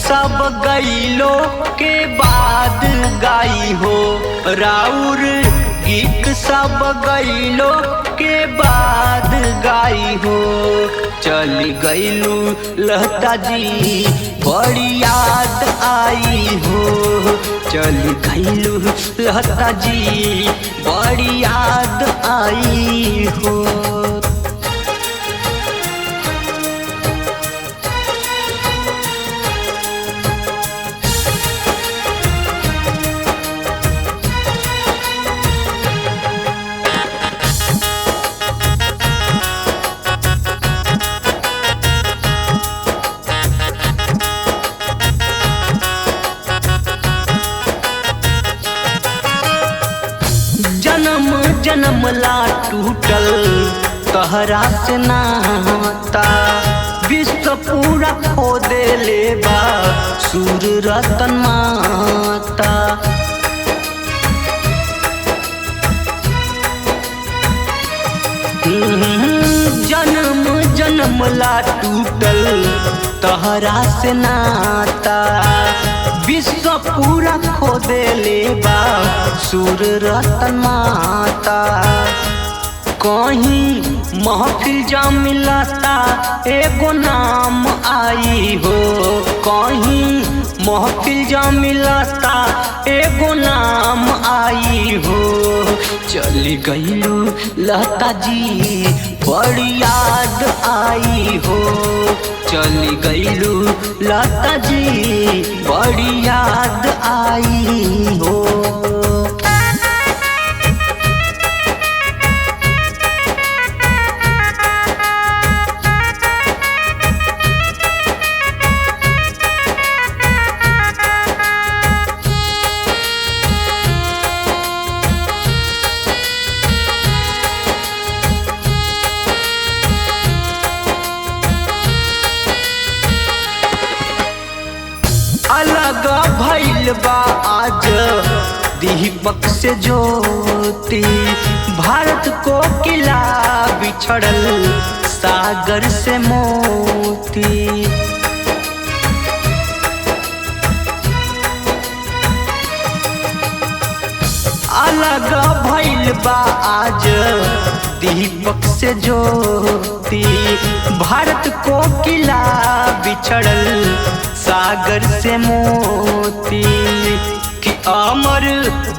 सब गईलो के बाद गाई हो राउर गीत सब गईलो के बाद गाई हो। चली गईलू लता जी बड़ी याद आई हो। चली गईलू लता जी बड़ी याद आई हो। जन्म जन्म ला टूटल तहरा से नाता। विश्व पूरा खो दे ले बा सूर रतन माता। जन्म जन्म ला टूटल तहरा से नाता। विश्व पूरा खो दे ले बा सूर रतन माता। कहीं महफिल जा मिलता एगो नाम आई हो। कहीं महफिल जा मिलता एगो नाम आई हो। चली गईलू लता जी बड़ी याद आई हो। चली गईलू लता जी बड़ी याद आई हो। अलग भइल बा आज दीपक से ज्योति। भारत को किला बिछड़ल सागर से मोती। अलग भइल बा आज दीपक से ज्योति। भारत को किला बिछड़ल सागर से मोती। कि अमर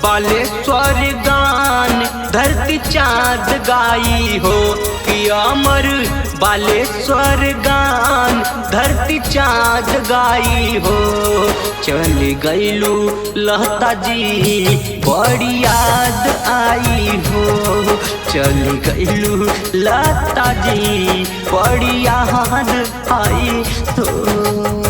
बालेश्वर गान धरती चाँद गाई हो। कि अमर बालेश्वर गान धरती चाँद गाई हो। चली गईलू लता जी बड़ी याद आई हो। चली गईलू लता जी बड़ी याद आई हो।